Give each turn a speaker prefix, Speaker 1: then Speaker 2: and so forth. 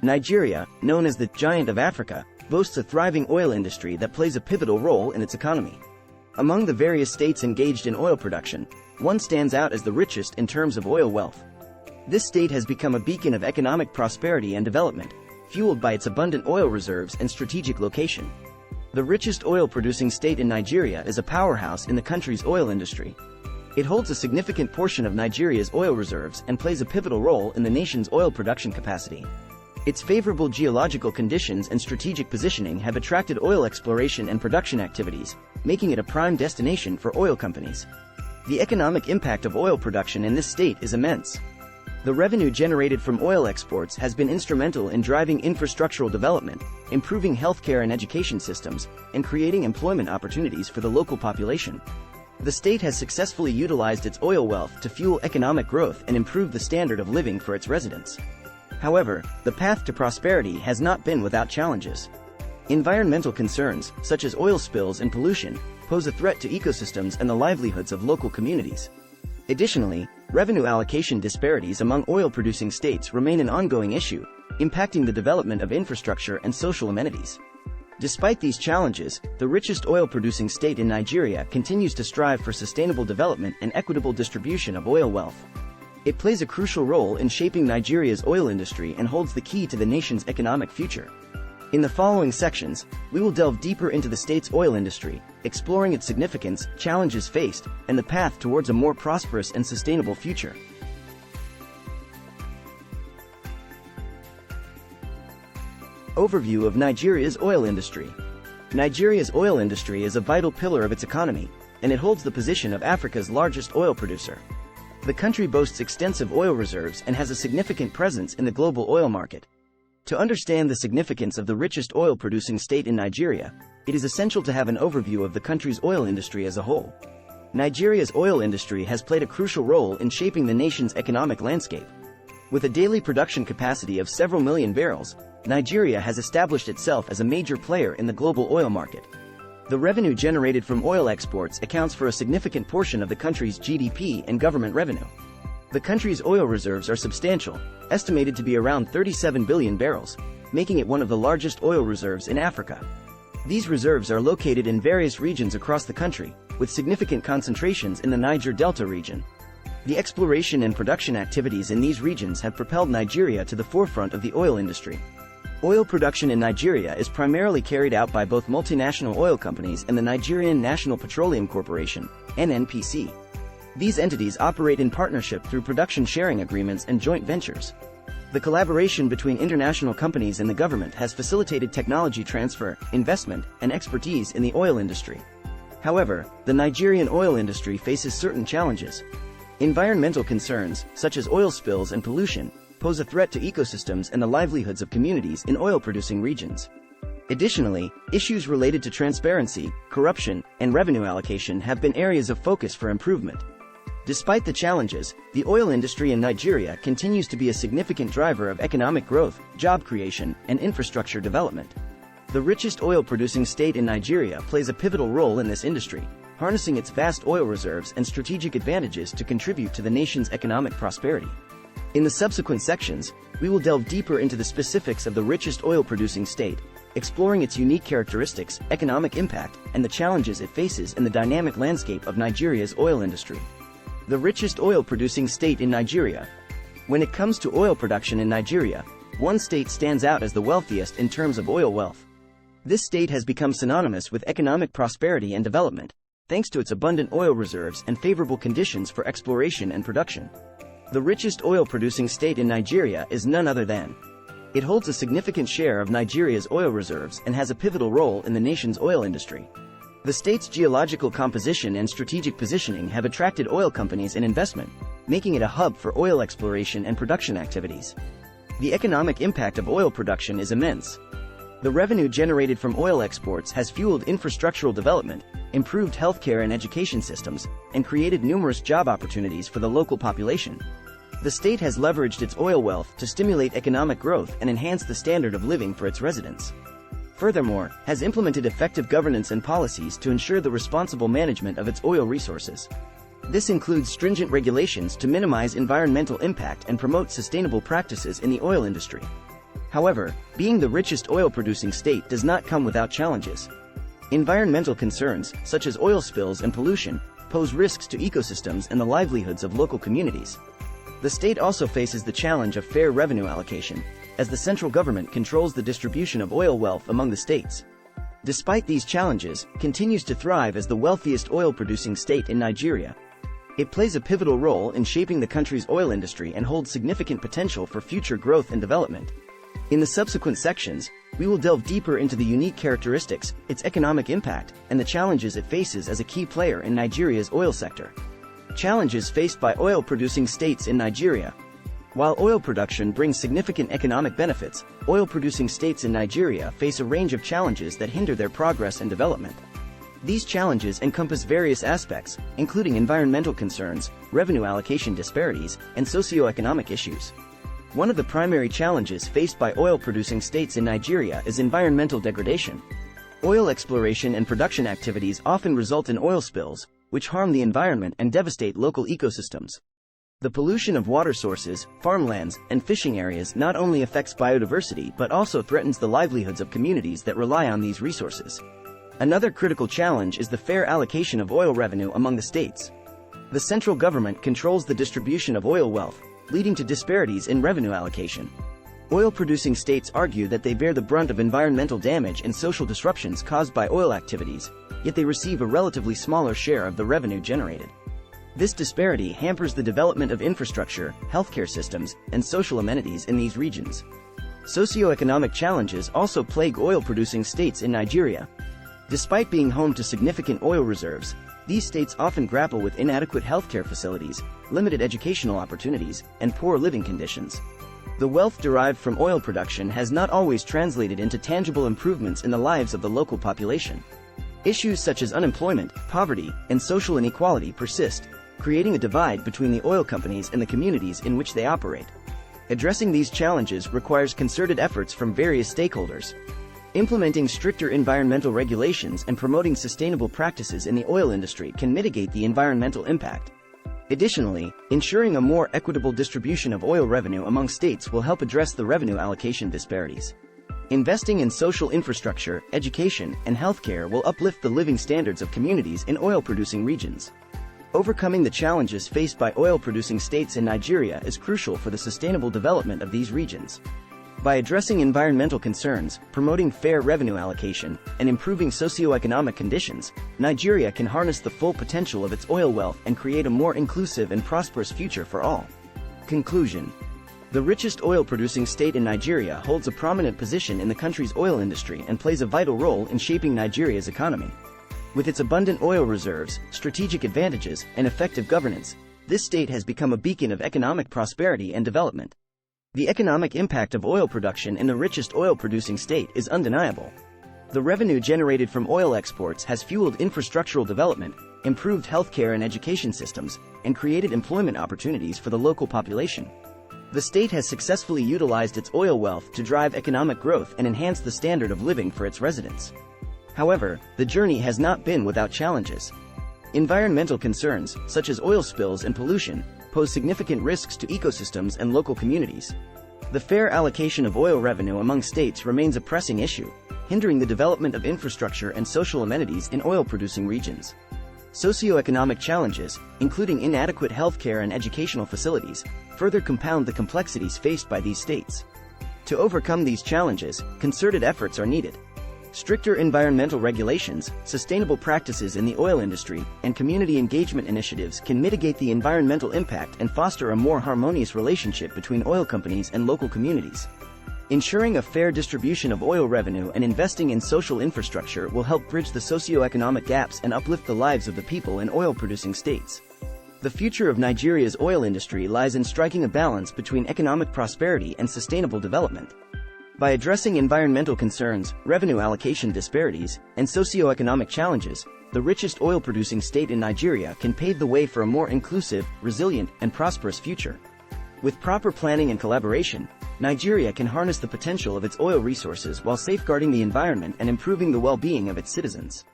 Speaker 1: Nigeria, known as the Giant of Africa, boasts a thriving oil industry that plays a pivotal role in its economy. Among the various states engaged in oil production, one stands out as the richest in terms of oil wealth. This state has become a beacon of economic prosperity and development, fueled by its abundant oil reserves and strategic location. The richest oil-producing state in Nigeria is a powerhouse in the country's oil industry. It holds a significant portion of Nigeria's oil reserves and plays a pivotal role in the nation's oil production capacity. Its favorable geological conditions and strategic positioning have attracted oil exploration and production activities, making it a prime destination for oil companies. The economic impact of oil production in this state is immense. The revenue generated from oil exports has been instrumental in driving infrastructural development, improving healthcare and education systems, and creating employment opportunities for the local population. The state has successfully utilized its oil wealth to fuel economic growth and improve the standard of living for its residents. However, the path to prosperity has not been without challenges. Environmental concerns, such as oil spills and pollution, pose a threat to ecosystems and the livelihoods of local communities. Additionally, revenue allocation disparities among oil-producing states remain an ongoing issue, impacting the development of infrastructure and social amenities. Despite these challenges, the richest oil-producing state in Nigeria continues to strive for sustainable development and equitable distribution of oil wealth. It plays a crucial role in shaping Nigeria's oil industry and holds the key to the nation's economic future. In the following sections, we will delve deeper into the state's oil industry, exploring its significance, challenges faced, and the path towards a more prosperous and sustainable future. Overview of Nigeria's oil industry. Nigeria's oil industry is a vital pillar of its economy, and it holds the position of Africa's largest oil producer. The country boasts extensive oil reserves and has a significant presence in the global oil market. To understand the significance of the richest oil-producing state in Nigeria, it is essential to have an overview of the country's oil industry as a whole. Nigeria's oil industry has played a crucial role in shaping the nation's economic landscape. With a daily production capacity of several million barrels, Nigeria has established itself as a major player in the global oil market. The revenue generated from oil exports accounts for a significant portion of the country's GDP and government revenue. The country's oil reserves are substantial, estimated to be around 37 billion barrels, making it one of the largest oil reserves in Africa. These reserves are located in various regions across the country, with significant concentrations in the Niger Delta region. The exploration and production activities in these regions have propelled Nigeria to the forefront of the oil industry. Oil production in Nigeria is primarily carried out by both multinational oil companies and the Nigerian National Petroleum Corporation, NNPC. These entities operate in partnership through production sharing agreements and joint ventures. The collaboration between international companies and the government has facilitated technology transfer, investment, and expertise in the oil industry. However, the Nigerian oil industry faces certain challenges. Environmental concerns, such as oil spills and pollution, pose a threat to ecosystems and the livelihoods of communities in oil-producing regions. Additionally, issues related to transparency, corruption, and revenue allocation have been areas of focus for improvement. Despite the challenges, the oil industry in Nigeria continues to be a significant driver of economic growth, job creation, and infrastructure development. The richest oil-producing state in Nigeria plays a pivotal role in this industry, harnessing its vast oil reserves and strategic advantages to contribute to the nation's economic prosperity. In the subsequent sections, we will delve deeper into the specifics of the richest oil-producing state, exploring its unique characteristics, economic impact, and the challenges it faces in the dynamic landscape of Nigeria's oil industry. The richest oil-producing state in Nigeria. When it comes to oil production in Nigeria, one state stands out as the wealthiest in terms of oil wealth. This state has become synonymous with economic prosperity and development, thanks to its abundant oil reserves and favorable conditions for exploration and production. The richest oil-producing state in Nigeria is none other than. It holds a significant share of Nigeria's oil reserves and has a pivotal role in the nation's oil industry. The state's geological composition and strategic positioning have attracted oil companies and investment, making it a hub for oil exploration and production activities. The economic impact of oil production is immense. The revenue generated from oil exports has fueled infrastructural development, improved healthcare and education systems, and created numerous job opportunities for the local population. The state has leveraged its oil wealth to stimulate economic growth and enhance the standard of living for its residents. Furthermore, has implemented effective governance and policies to ensure the responsible management of its oil resources. This includes stringent regulations to minimize environmental impact and promote sustainable practices in the oil industry. However, being the richest oil-producing state does not come without challenges. Environmental concerns, such as oil spills and pollution, pose risks to ecosystems and the livelihoods of local communities. The state also faces the challenge of fair revenue allocation, as the central government controls the distribution of oil wealth among the states. Despite these challenges, continues to thrive as the wealthiest oil-producing state in Nigeria. It plays a pivotal role in shaping the country's oil industry and holds significant potential for future growth and development. In the subsequent sections, we will delve deeper into the unique characteristics, its economic impact, and the challenges it faces as a key player in Nigeria's oil sector. Challenges faced by oil-producing states in Nigeria. While oil production brings significant economic benefits, oil-producing states in Nigeria face a range of challenges that hinder their progress and development. These challenges encompass various aspects, including environmental concerns, revenue allocation disparities, and socioeconomic issues. One of the primary challenges faced by oil-producing states in Nigeria is environmental degradation. Oil exploration and production activities often result in oil spills, which harm the environment and devastate local ecosystems. The pollution of water sources, farmlands, and fishing areas not only affects biodiversity but also threatens the livelihoods of communities that rely on these resources. Another critical challenge is the fair allocation of oil revenue among the states. The central government controls the distribution of oil wealth, leading to disparities in revenue allocation. Oil-producing states argue that they bear the brunt of environmental damage and social disruptions caused by oil activities, yet they receive a relatively smaller share of the revenue generated. This disparity hampers the development of infrastructure, healthcare systems, and social amenities in these regions. Socioeconomic challenges also plague oil-producing states in Nigeria. Despite being home to significant oil reserves, these states often grapple with inadequate healthcare facilities, limited educational opportunities, and poor living conditions. The wealth derived from oil production has not always translated into tangible improvements in the lives of the local population. Issues such as unemployment, poverty, and social inequality persist, creating a divide between the oil companies and the communities in which they operate. Addressing these challenges requires concerted efforts from various stakeholders. Implementing stricter environmental regulations and promoting sustainable practices in the oil industry can mitigate the environmental impact. Additionally, ensuring a more equitable distribution of oil revenue among states will help address the revenue allocation disparities. Investing in social infrastructure, education, and healthcare will uplift the living standards of communities in oil-producing regions. Overcoming the challenges faced by oil-producing states in Nigeria is crucial for the sustainable development of these regions. By addressing environmental concerns, promoting fair revenue allocation, and improving socioeconomic conditions, Nigeria can harness the full potential of its oil wealth and create a more inclusive and prosperous future for all. Conclusion. The richest oil-producing state in Nigeria holds a prominent position in the country's oil industry and plays a vital role in shaping Nigeria's economy. With its abundant oil reserves, strategic advantages, and effective governance, this state has become a beacon of economic prosperity and development. The economic impact of oil production in the richest oil-producing state is undeniable. The revenue generated from oil exports has fueled infrastructural development, improved healthcare and education systems, and created employment opportunities for the local population. The state has successfully utilized its oil wealth to drive economic growth and enhance the standard of living for its residents. However, the journey has not been without challenges. Environmental concerns, such as oil spills and pollution, pose significant risks to ecosystems and local communities. The fair allocation of oil revenue among states remains a pressing issue, hindering the development of infrastructure and social amenities in oil-producing regions. Socioeconomic challenges, including inadequate healthcare and educational facilities, further compound the complexities faced by these states. To overcome these challenges, concerted efforts are needed. Stricter environmental regulations, sustainable practices in the oil industry, and community engagement initiatives can mitigate the environmental impact and foster a more harmonious relationship between oil companies and local communities. Ensuring a fair distribution of oil revenue and investing in social infrastructure will help bridge the socioeconomic gaps and uplift the lives of the people in oil-producing states. The future of Nigeria's oil industry lies in striking a balance between economic prosperity and sustainable development. By addressing environmental concerns, revenue allocation disparities, and socioeconomic challenges, the richest oil-producing state in Nigeria can pave the way for a more inclusive, resilient, and prosperous future. With proper planning and collaboration, Nigeria can harness the potential of its oil resources while safeguarding the environment and improving the well-being of its citizens.